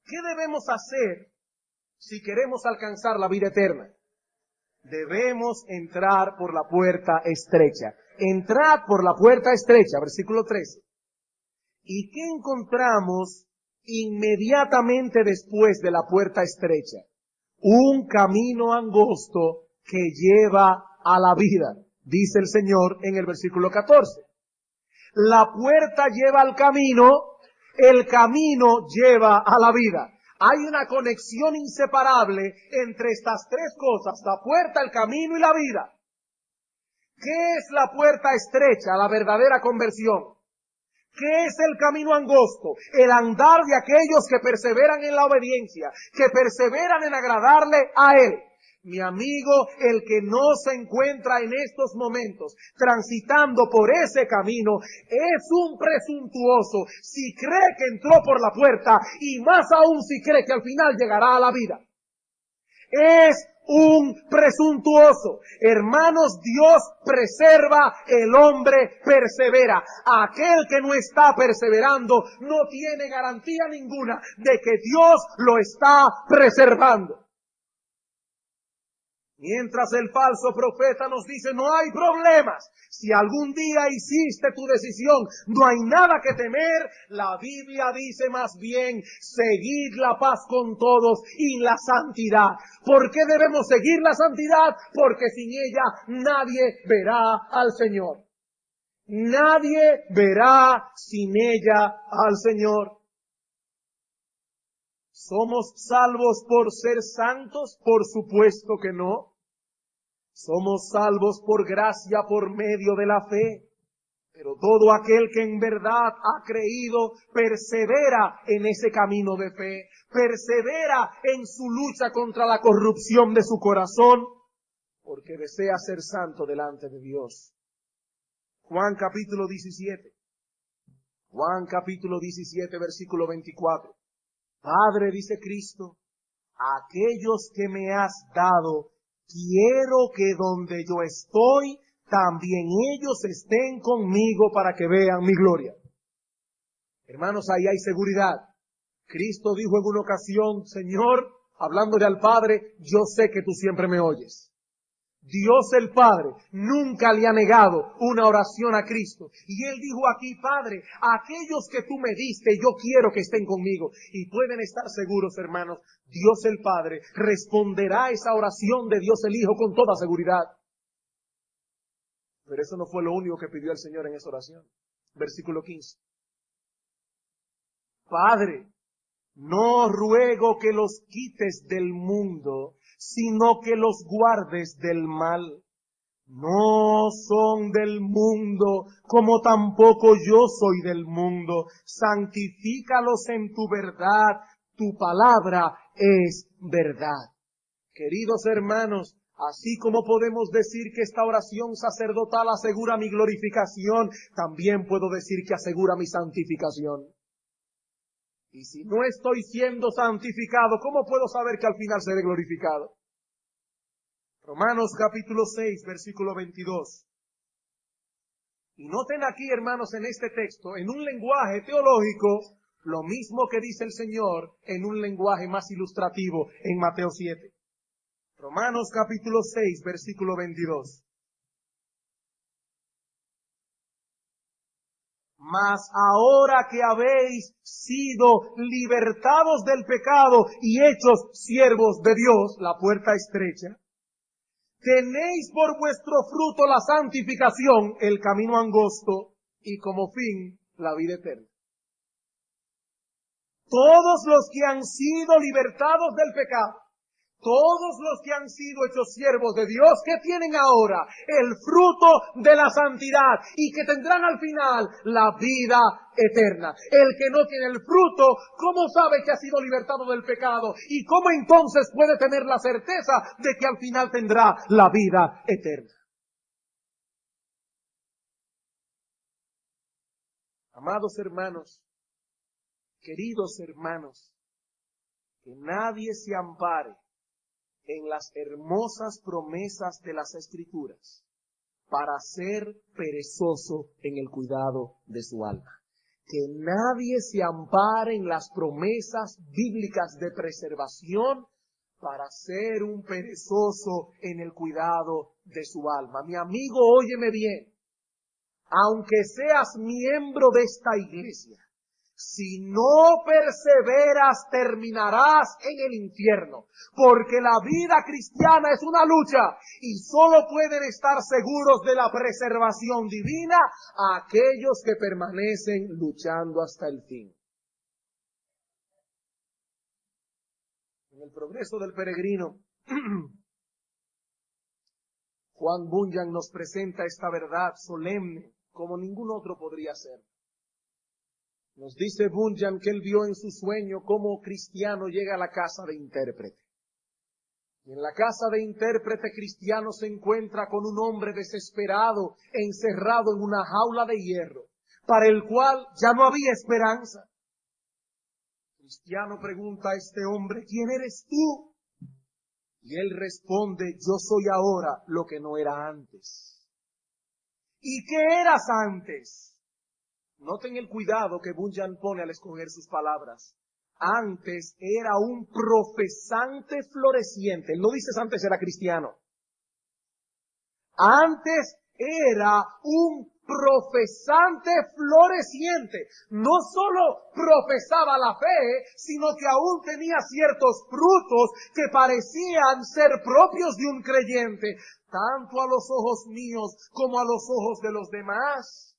¿Qué debemos hacer si queremos alcanzar la vida eterna? Debemos entrar por la puerta estrecha. Entrad por la puerta estrecha, versículo 13. ¿Y qué encontramos inmediatamente después de la puerta estrecha? Un camino angosto que lleva a la vida, dice el Señor en el versículo 14. La puerta lleva al camino, el camino lleva a la vida. Hay una conexión inseparable entre estas tres cosas, la puerta, el camino y la vida. ¿Qué es la puerta estrecha, la verdadera conversión? ¿Qué es el camino angosto? El andar de aquellos que perseveran en la obediencia, que perseveran en agradarle a Él. Mi amigo, el que no se encuentra en estos momentos transitando por ese camino es un presuntuoso si cree que entró por la puerta y más aún si cree que al final llegará a la vida. Es un presuntuoso. Hermanos, Dios preserva, el hombre persevera. Aquel que no está perseverando no tiene garantía ninguna de que Dios lo está preservando. Mientras el falso profeta nos dice, no hay problemas. Si algún día hiciste tu decisión, no hay nada que temer. La Biblia dice más bien, seguid la paz con todos y la santidad. ¿Por qué debemos seguir la santidad? Porque sin ella nadie verá al Señor. Nadie verá sin ella al Señor. ¿Somos salvos por ser santos? Por supuesto que no. Somos salvos por gracia por medio de la fe. Pero todo aquel que en verdad ha creído persevera en ese camino de fe. Persevera en su lucha contra la corrupción de su corazón. Porque desea ser santo delante de Dios. Juan capítulo 17. Juan capítulo 17 versículo 24. Padre, dice Cristo, aquellos que me has dado, quiero que donde yo estoy, también ellos estén conmigo para que vean mi gloria. Hermanos, ahí hay seguridad. Cristo dijo en una ocasión, Señor, hablándole al Padre, yo sé que tú siempre me oyes. Dios el Padre nunca le ha negado una oración a Cristo. Y Él dijo aquí, Padre, aquellos que tú me diste, yo quiero que estén conmigo. Y pueden estar seguros, hermanos, Dios el Padre responderá esa oración de Dios el Hijo con toda seguridad. Pero eso no fue lo único que pidió el Señor en esa oración. Versículo 15. Padre, no ruego que los quites del mundo, sino que los guardes del mal. No son del mundo, como tampoco yo soy del mundo. Santifícalos en tu verdad, tu palabra es verdad. Queridos hermanos, así como podemos decir que esta oración sacerdotal asegura mi glorificación, también puedo decir que asegura mi santificación. Y si no estoy siendo santificado, ¿cómo puedo saber que al final seré glorificado? Romanos capítulo 6, versículo 22. Y noten aquí, hermanos, en este texto, en un lenguaje teológico, lo mismo que dice el Señor en un lenguaje más ilustrativo en Mateo 7. Romanos capítulo 6, versículo 22. Mas ahora que habéis sido libertados del pecado y hechos siervos de Dios, la puerta estrecha, tenéis por vuestro fruto la santificación, el camino angosto, y como fin, la vida eterna. Todos los que han sido libertados del pecado, todos los que han sido hechos siervos de Dios, ¿qué tienen ahora? El fruto de la santidad y que tendrán al final la vida eterna. El que no tiene el fruto, ¿cómo sabe que ha sido libertado del pecado? ¿Y cómo entonces puede tener la certeza de que al final tendrá la vida eterna? Amados hermanos, queridos hermanos, que nadie se ampare en las hermosas promesas de las Escrituras para ser perezoso en el cuidado de su alma. que nadie se ampare en las promesas bíblicas de preservación para ser un perezoso en el cuidado de su alma. Mi amigo, óyeme bien, aunque seas miembro de esta iglesia, si no perseveras, terminarás en el infierno, porque la vida cristiana es una lucha y solo pueden estar seguros de la preservación divina aquellos que permanecen luchando hasta el fin. En el progreso del peregrino, Juan Bunyan nos presenta esta verdad solemne como ningún otro podría ser. Nos dice Bunyan que él vio en su sueño cómo Cristiano llega a la casa de intérprete. Y en la casa de intérprete Cristiano se encuentra con un hombre desesperado, encerrado en una jaula de hierro, para el cual ya no había esperanza. Cristiano pregunta a este hombre, ¿quién eres tú? Y él responde, yo soy ahora lo que no era antes. ¿Y qué eras antes? Noten el cuidado que Bunyan pone al escoger sus palabras. Antes era un profesante floreciente. Él no dice antes era cristiano. Antes era un profesante floreciente. No solo profesaba la fe, sino que aún tenía ciertos frutos que parecían ser propios de un creyente, tanto a los ojos míos como a los ojos de los demás.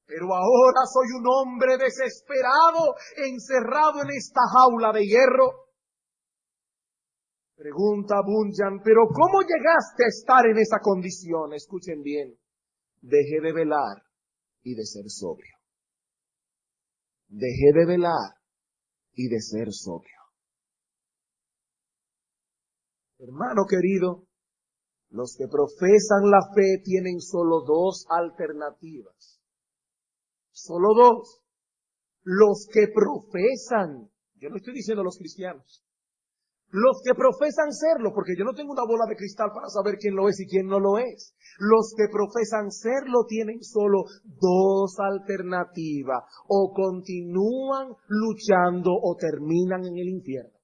Pero ahora soy un hombre desesperado, encerrado en esta jaula de hierro. Pregunta Bunyan, ¿pero cómo llegaste a estar en esa condición? Escuchen bien. Dejé de velar y de ser sobrio. Dejé de velar y de ser sobrio. Hermano querido, los que profesan la fe tienen solo dos alternativas. Solo dos. Los que profesan, yo no estoy diciendo los cristianos, los que profesan serlo, porque yo no tengo una bola de cristal para saber quién lo es y quién no lo es. Los que profesan serlo tienen solo dos alternativas. O continúan luchando o terminan en el infierno.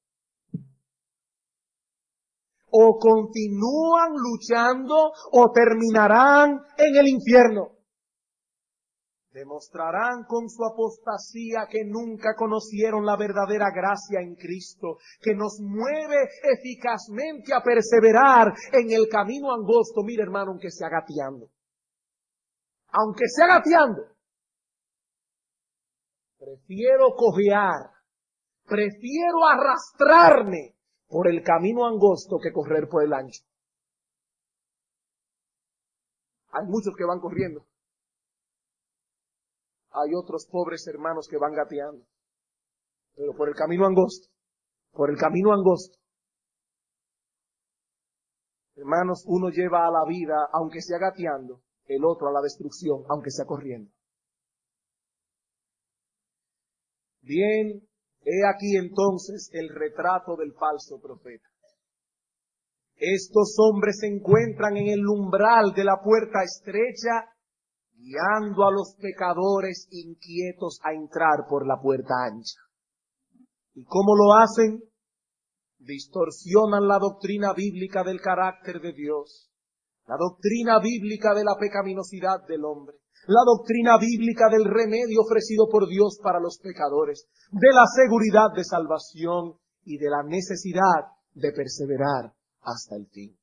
O continúan luchando o terminarán en el infierno. Demostrarán con su apostasía que nunca conocieron la verdadera gracia en Cristo, que nos mueve eficazmente a perseverar en el camino angosto. Mira, hermano, aunque sea gateando. Aunque sea gateando. Prefiero cojear, prefiero arrastrarme por el camino angosto que correr por el ancho. Hay muchos que van corriendo. Hay otros pobres hermanos que van gateando. Pero por el camino angosto. Por el camino angosto. Hermanos, uno lleva a la vida, aunque sea gateando, el otro a la destrucción, aunque sea corriendo. Bien, he aquí entonces el retrato del falso profeta. Estos hombres se encuentran en el umbral de la puerta estrecha, guiando a los pecadores inquietos a entrar por la puerta ancha. ¿Y cómo lo hacen? Distorsionan la doctrina bíblica del carácter de Dios, la doctrina bíblica de la pecaminosidad del hombre, la doctrina bíblica del remedio ofrecido por Dios para los pecadores, de la seguridad de salvación y de la necesidad de perseverar hasta el fin.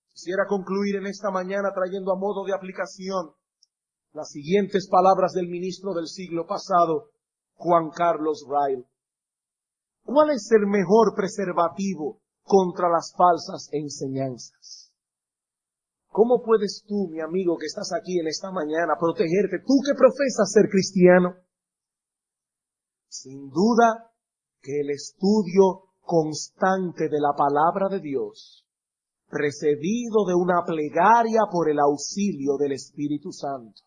Quisiera concluir en esta mañana trayendo a modo de aplicación las siguientes palabras del ministro del siglo pasado, Juan Carlos Ryle. ¿Cuál es el mejor preservativo contra las falsas enseñanzas? ¿Cómo puedes tú, mi amigo que estás aquí en esta mañana, protegerte? Tú que profesas ser cristiano. Sin duda que el estudio constante de la palabra de Dios, precedido de una plegaria por el auxilio del Espíritu Santo.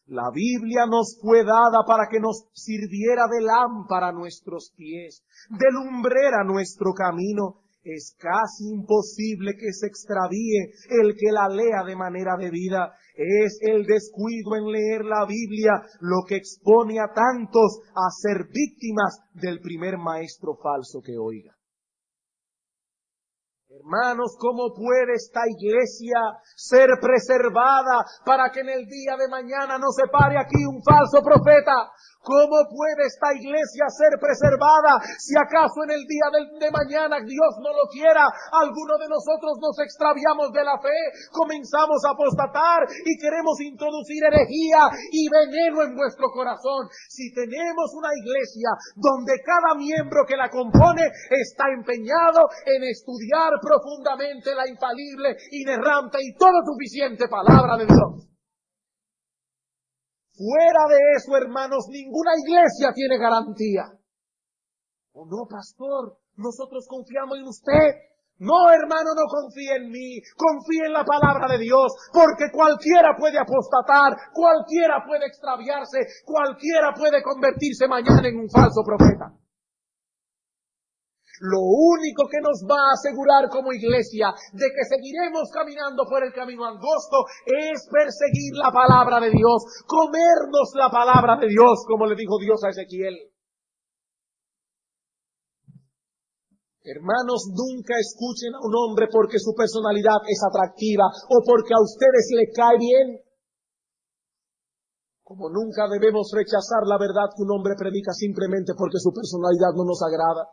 La Biblia nos fue dada para que nos sirviera de lámpara a nuestros pies, de lumbrera a nuestro camino. es casi imposible que se extravíe el que la lea de manera debida. Es el descuido en leer la Biblia lo que expone a tantos a ser víctimas del primer maestro falso que oiga. Hermanos, ¿cómo puede esta iglesia ser preservada para que en el día de mañana no se pare aquí un falso profeta? ¿Cómo puede esta iglesia ser preservada si acaso en el día de mañana, Dios no lo quiera, alguno de nosotros nos extraviamos de la fe, comenzamos a apostatar y queremos introducir herejía y veneno en vuestro corazón? Si tenemos una iglesia donde cada miembro que la compone está empeñado en estudiar profundamente la infalible, inerrante y todo suficiente palabra de Dios. Fuera de eso, hermanos, ninguna iglesia tiene garantía. Oh, no, pastor, nosotros confiamos en usted. No, hermano, no confíe en mí, confíe en la palabra de Dios, porque cualquiera puede apostatar, cualquiera puede extraviarse, cualquiera puede convertirse mañana en un falso profeta. Lo único que nos va a asegurar como iglesia de que seguiremos caminando por el camino angosto es perseguir la palabra de Dios, comernos la palabra de Dios, como le dijo Dios a Ezequiel. Hermanos, nunca escuchen a un hombre porque su personalidad es atractiva o porque a ustedes le cae bien. Como nunca debemos rechazar la verdad que un hombre predica simplemente porque su personalidad no nos agrada.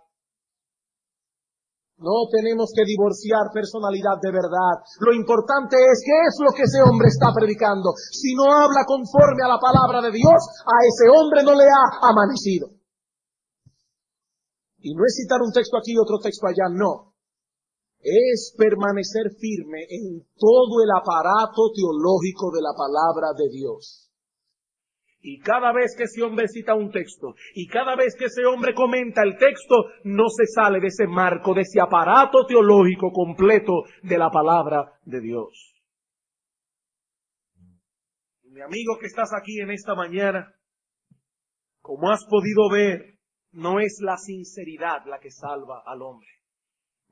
No tenemos que divorciar personalidad de verdad. Lo importante es qué es lo que ese hombre está predicando. Si no habla conforme a la palabra de Dios, a ese hombre no le ha amanecido. Y no es citar un texto aquí y otro texto allá, no. Es permanecer firme en todo el aparato teológico de la palabra de Dios. Y cada vez que ese hombre cita un texto, y cada vez que ese hombre comenta el texto, no se sale de ese marco, de ese aparato teológico completo de la palabra de Dios. Mi amigo que estás aquí en esta mañana, como has podido ver, no es la sinceridad la que salva al hombre.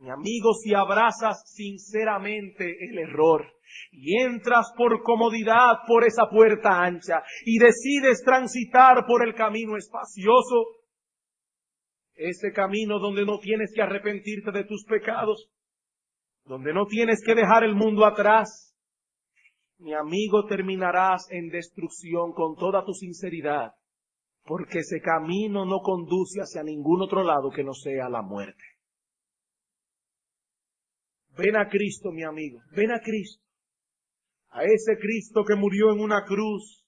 Mi amigo, si abrazas sinceramente el error y entras por comodidad por esa puerta ancha y decides transitar por el camino espacioso, ese camino donde no tienes que arrepentirte de tus pecados, donde no tienes que dejar el mundo atrás, mi amigo, terminarás en destrucción con toda tu sinceridad, porque ese camino no conduce hacia ningún otro lado que no sea la muerte. Ven a Cristo, mi amigo, ven a Cristo. A ese Cristo que murió en una cruz.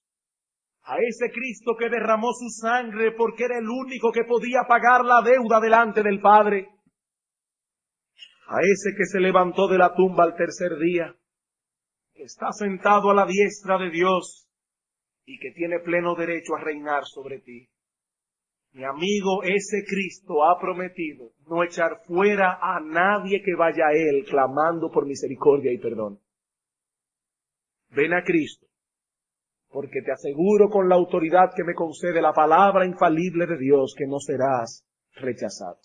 A ese Cristo que derramó su sangre porque era el único que podía pagar la deuda delante del Padre. A ese que se levantó de la tumba al tercer día. Que está sentado a la diestra de Dios y que tiene pleno derecho a reinar sobre ti. Mi amigo, ese Cristo ha prometido no echar fuera a nadie que vaya a Él clamando por misericordia y perdón. Ven a Cristo, porque te aseguro con la autoridad que me concede la palabra infalible de Dios que no serás rechazado.